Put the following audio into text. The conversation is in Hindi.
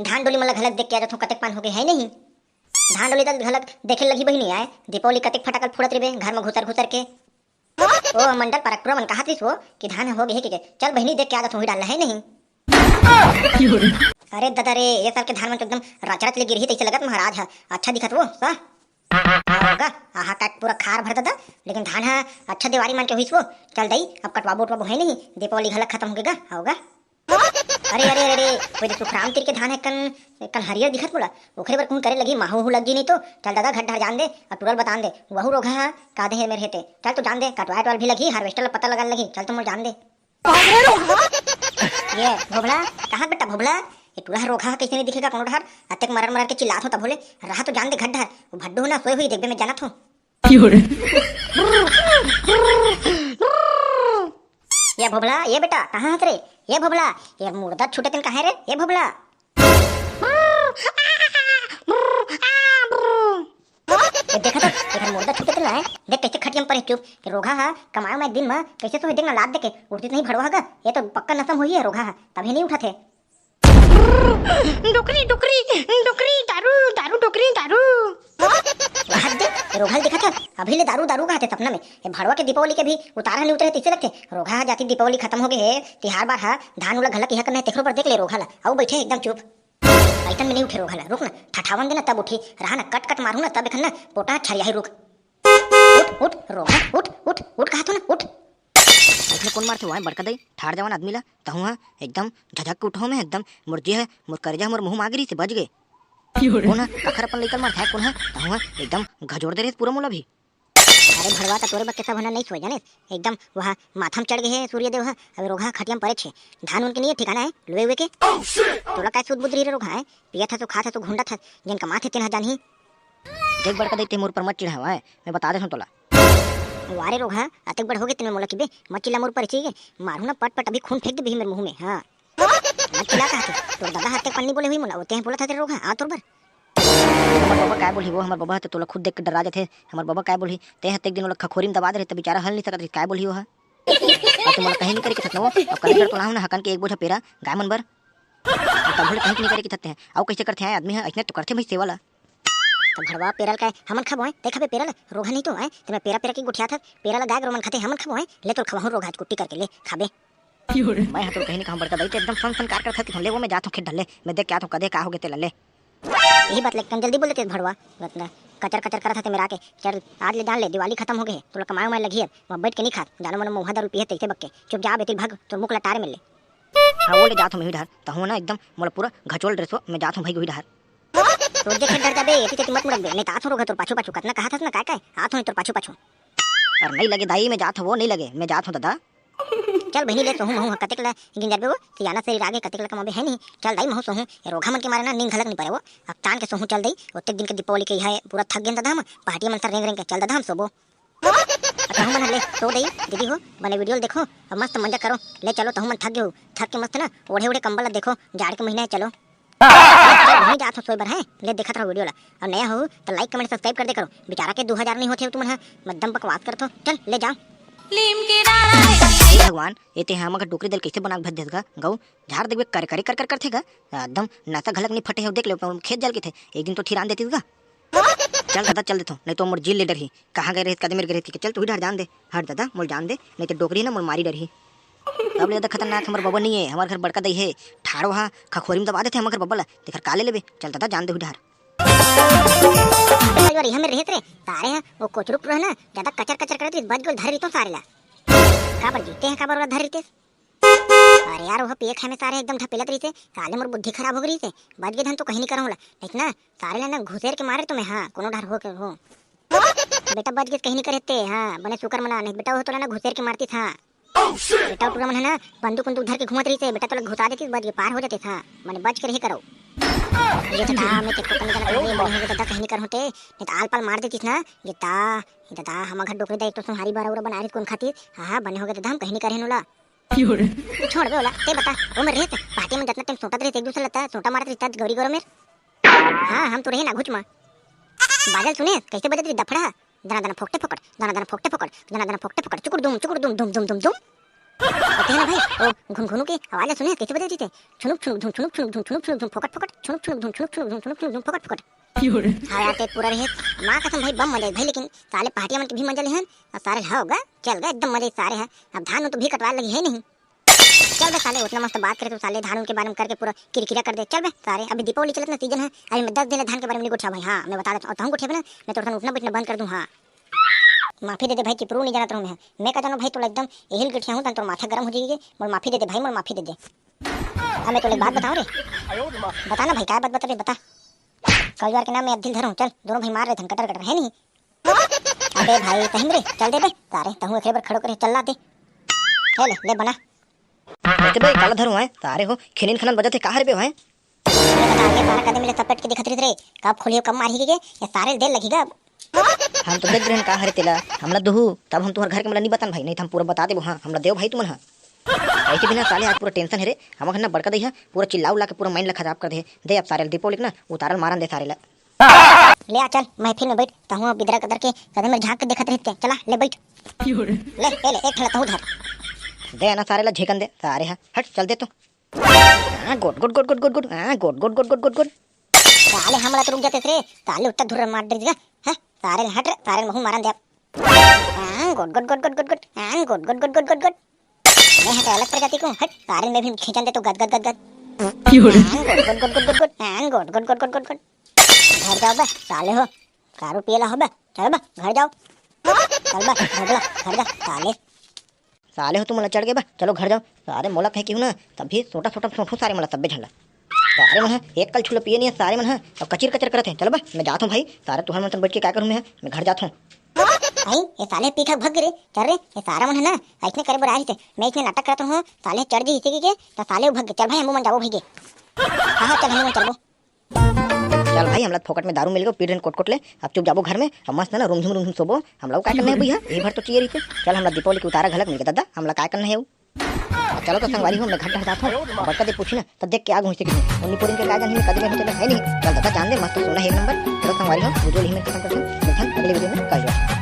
धान डोली मला घलक देख के आ जाथो कतेक पान हो गए है नहीं। धान डोली तक घलक देखे लगी बहिनी आए दीपावली कतेक फटाकल फुड़त रिबे घर में घुसर घुसर के। ओ मंडल परक मन कहा थी कि धान हो गए के चल बहिनी देख के आ जाथो डाल है नहीं। अरे दादा रे ये साल के धान में तो एकदम रचरच ले गिरही तैसे लगत महाराज है अच्छा दिखत वो सा होगा आहा का पूरा खार भर दादा लेकिन धान है अच्छा दिवाली मान के हुई वो चल दई अब कटवाबो उटवाबो है नहीं दीपावली घलक खत्म हो गएगा होगा। अरे अरे अरे कोई सुखराम तीर के धान है कल हरियर दिखत बोला ओखरे बर कौन करे लगी माहू लगी नहीं तो चल दादा घट ढार जान दे और तुरल बतान दे वहू रोगा है का दे मेरे हेते चल तो जान दे कटवाए टवाल भी लगी हार्वेस्टर पता लगा लगी चल तो मोर जान दे। ये भोबला कहाँ बेटा भोबला ये टूरा रोगा कैसे नहीं दिखेगा कौन ढार अतक मरर मरर के चिल्लात हो तब बोले रहा तो जान दे घट ढार वो भड्डू ना सोई हुई देखबे में जानत हो। ये भोबला ये बेटा कहाँ हंस रे ये भोबला ये मुर्दा छूटे तेन कहाँ रे ये भोबला। देखा तो इधर मुर्दा छूटे तेन है देख कैसे खटियम पर चुप कि रोगा है कमायो मैं दिन में कैसे तो देखना लाद देके उठती नहीं भड़वा गा ये तो पक्का नसम हुई है रोगा है तभी नहीं उठा थे। डोकरी डोकरी डोकरी दारू दारू डोकरी दारू रोघल दिखा था अभी ले दारू दारू कहते सपना में ये भड़वा के दीपावली के भी उतारा नहीं उतरे तीसरे लगते रोघा जाती दीपावली खत्म हो गए है तिहार बार है धान उला घलक यह करना है तेखरो पर देख ले रोघा ला आओ बैठे एकदम चुप ऐसा में नहीं उठे रोघा ला रुक ना ठठावन देना तब उठी रहा ना कट कट मारू ना तब देखना पोटा छरिया रुक उठ उठ रोघा उठ उठ उठ कहा तो ना उठ ऐसे कौन मारते हुआ है बड़का दई ठाड़ जवान आदमी ला तहुआ एकदम झझक के उठो में एकदम मुर्जी है मुर करजा मोर मुंह मागरी से बच गए कौन है कखर अपन लेकर मारता है कौन है तहुआ एकदम घजोड़ दे रे पूरा मोला भी। अरे भड़वा तोरे बच्चे सब होना नहीं सोए जाने एकदम वहाँ माथम चढ़ गए है सूर्य देव है अभी रोघा खटियम परे छे धान उनके नहीं ठिकाना है लोए हुए के तोला काय सूद बुद्री रे रोघा है पिया था तो खा था तो घुंडा था जिन कमा थे तेन जानी देख बड़का दई ते मोर पर मत चिढ़ावा है मैं बता दे तोला वारे रोघा अतक बड़ हो गए तेने मोला की बे मत चिल्ला मोर पर चाहिए मारू ना पट पट अभी खून फेंक दे भी मेरे मुंह में हां मत चिल्ला कहा थे तो दादा हाथ पन्नी बोले हुई मोला ओते बोला था तेरे रोघा आ तोर बर हमार बाबा काय बोली वो हमार बाबा तो तोला खुद देख के डरा जाते हमार बाबा काय बोली ते हते एक दिन लोग खखोरी में दबा दे त बेचारा हल नहीं सकत काय बोली वो है और तुम कहीं नहीं करे के थतनो अब करे कर तो ना हकन के एक बोझा पेरा गाय मन बर तब भले कहीं नहीं करे के थते हैं आओ कैसे करते हैं आदमी है इतने तो करते भाई सेवा ला तो भड़वा पेरल का हमन खबोए देखा बे पेरल रोघा नहीं तो है ते पेरा पेरा की गुठिया था पेरल गाय रोमन खाते हमन खबोए ले तो खबहु रोघा कुट्टी करके ले खाबे मैं हाथ तो कहीं नहीं कहां बड़का दई तो एकदम फन फन कार करता कि ले वो मैं जात हूं खेत ढले मैं देख क्या तो कदे का हो गए ते ले यही बात लेकिन जल्दी बोल देते भड़वा रत्ना कचर कचर करा था ते मेरा के चल आज ले डाल ले दिवाली खत्म हो गई तो कमायो मैं लगी है वहां बैठ के नहीं खा जानो मन मुंह दारू पिए तैसे बक्के चुप जा बेटी भाग तो मुख लटार में ले हां वो ले जात हूं मैं ढार तो हूं ना एकदम मोला पूरा घचोल ड्रेस हो मैं जात हूं भाई गोही ढार तो जे डर जाबे एती ते मत मुड़क बे नहीं ता आथो रोगा तोर पाछू पाछू कतना कहा था ना काय काय आथो तोर पाछू पाछू और नहीं लगे दाई मैं जात हूं वो नहीं लगे मैं जात हूं दादा चल बहनी ले सोहू महू कतेक ला गिंजर बे वो सियाना से आगे कतेक ला कमाबे है नहीं चल दाई महू सोहू ये रोघा मन के मारे ना नींद घलक नहीं पारे वो अब तान के सोहू चल दई ओते दिन के दीपावली के है पूरा थक गेन दादा हम पार्टी मन सर रेंग रेंग के चल दादा हम सोबो कहूं मन ले सो दई दीदी हो बने वीडियो देखो अब मस्त मजा करो ले चलो तहु मन थक गयो थक के मस्त ना ओढ़े ओढ़े कंबल देखो जाड़ के महीना है चलो नहीं जात हो सोई बर है ले देखा था वीडियो ला और नया हो तो लाइक कमेंट सब्सक्राइब कर दे करो बेचारा के 2000 नहीं होते तुम है मद्दम बकवास करतो चल ले जाओ भगवान ये हम अगर डोकरी दल कैसे बना भज देगा गौ झाड़ देखबे कर कर कर कर करथेगा एकदम नासा घलक नहीं फटे हो देख ले खेत जल के थे एक दिन तो ठिरान देती का चल दादा चल देतो नहीं तो मोर जिल ले डर ही कहां गए रहे कदम गए रहे चल तू ही डर जान दे हट दादा मोर जान दे नहीं तो डोकरी ना मोर मारी डर ही अब ले खतरनाक हमार बाबा नहीं है हमारे घर बड़का दई है ठाड़ो हा खखोरी में दबा देते हमारे घर बब्बा ला देखर काले लेबे चल दादा जान दे हुई ढार यार हमें रहत रे तारे हैं वो कोचरुक रह ना ज्यादा कचर कचर करती बज गोल धर रही तो सारे ला काबर जीते हैं काबर धर रही अरे यार वो पिए खाए में सारे एकदम ढपेलत रही थे साले मोर बुद्धि खराब हो गई थे बज गए धन तो कहीं नहीं करूँगा लेकिन ना सारे ले ना घुसेर के मारे तुम्हें हाँ कोनो डर हो के हो बेटा बज गए कहीं नहीं करे हाँ बने शुक्र मना नहीं बेटा वो तो ना घुसेर के मारती था बेटा पूरा मन है ना बंदूक बंदूक धर के घुमत रही थे बेटा तो घुसा देती बज के पार हो जाते था मैंने बच कर ही करो ये तो ता मैं तेको कहीं जाना बने हो दादा कहीं नहीं कर होते नहीं तो आल पाल मार देती ना ये ता दादा हम घर डोकरी दा एक तो तुम्हारी बार और बना रही कौन खाती हां बने हो गए दादा हम कहीं नहीं करे नोला छोड़ बे ओला ते बता वो में रहते पार्टी में जितना टाइम सोटा रहते एक दूसरे लगता सोटा मारत रहता गौरी गौर में हां हम तो रहे ना घुच मा बादल सुने कैसे बजत रही दफड़ा दाना दाना फोकटे पकड़ दाना दाना फोकटे पकड़ दाना दाना फोकटे पकड़ चुकुर दुम दुम दुम दुम दुम कहते हैं ना भाई वो घुनघुनू की आवाज़ सुने कैसे बजती थी? छुनुक छुनुक झुम छुनुक छुनुक झुम छुनुक छुनुक झुम फोकट फोकट छुनुक छुनुक झुम छुनुक छुनुक झुम छुनुक छुनुक झुम फोकट फोकट। हाँ यार तेज पूरा रहे माँ कसम भाई बम मजे भाई, लेकिन साले पार्टियां मन के भी मजा ले हैं और सारे होगा चल गए एकदम मजे सारे हैं। अब धान तो भी कटवा लगी है नहीं। चल बे साले उतना मस्त बात करे तो साले धान के बारे में करके पूरा किरकिरा कर दे। चल बे सारे अभी दीपावली चलत ना सीजन है, अभी मैं 10 दिन धान के बारे में नहीं गुच्छा भाई। हाँ मैं बता देता हूँ तो गुच्छे ना मैं थोड़ा उठना बैठना बंद कर दूँ। हाँ माफी दे दे भाई चिपरू नहीं जाना हूँ मैं का जानो भाई तो एकदम यही गिठिया हूँ तो माथा गर्म हो जाएगी। मोर माफी दे दे भाई, मोर माफी दे दे। अब मैं तो एक बात बताऊँ रे, बताना भाई क्या बात बता रे बता। कल बार के नाम में अब दिल धरूं चल दोनों भाई मार रहे थे कटर कटर है नहीं। अबे भाई तहिम रे चल दे बे सारे तहु एक बार खड़ो करे चल ला दे ले बना कहते भाई काला धरू है सारे हो खिनिन खनन बजते काहर बे है। बता के सारा कदम मिले सपट के दिखत रे कब खोलियो कब मारी के ये सारे देर लगेगा। हम तो देख रहे का हरे तेला हमला दुहु तब हम तुम्हारे घर के मला नहीं बतान भाई, नहीं तो हम पूरा बता देबो। हाँ हमला देव भाई तुमन हां ऐसे बिना साले आज पूरा टेंशन है रे हम ना बड़का दे पूरा चिल्ला उला के पूरा माइंड ला खराब कर दे अब सारे दीपावली ना उतारल मारन दे सारे ला। ले आ चल महफिल में बैठ तहु बिदरा कदर के कदम में झांक के देखत रहते चला ले बैठ ले एक थला तहु धर दे ना सारे ला झेकन दे सारे हां हट चल दे तो। हां good good good good good good हां good good good good good good साले हमला तो रुक जाते रे साले उत्तर धुर मार देगा है सारे हट रे सारे महू मारन दे। हां good good good good good good हां good good good good good good मैं हट अलग प्रजाति को हट सारे में भी खींचन दे तो गद गद गद गद good good good good good हां good good good good good good घर जाओ बे साले हो दारू पियला हो बे चल बे घर जाओ चल बे घर जा साले साले हो तुम मला चढ़ गए बा चलो घर जाओ सारे मोला कहे क्यों ना तभी छोटा छोटा छोटू सारे मला तब्बे झंडा सारे मन एक कल छुलो पिए नहीं सारे मन और कचर कचर करते हैं। चलो बा मैं जाता हूँ भाई सारे तुहर मन बैठ के क्या करूँ मैं घर जाता हूँ। भाई ये साले पीठा भग रे चल रे ये सारा मन है ना ऐसने करे बर आए थे मैं इसने नाटक करता हूँ साले चढ़ जी इसी के तो साले भग चल भाई हम मन जाओ भाई के हाँ चल हम चलो चल भाई हमला फोकट में दारू मिल गयो पी रहे कोट ले अब चुप जाबो घर में अब मस्त ना रूम झूम सोबो हमला क्या करना है भैया ये भर तो चाहिए रही चल हमला दीपावली की उतारा घलक मिल गया दादा हमला क्या करना है। चलो तो संगवारी हूँ मैं घर जाता हूँ बड़का दे पूछी ना तब देख के आग हुई उन्नी पूरी के क्या जानी कदम में है नहीं चल दादा जान दे मस्त सोना है एक नंबर। चलो संगवारी हूँ जो ही मैं खत्म करता हूँ अगले वीडियो में कर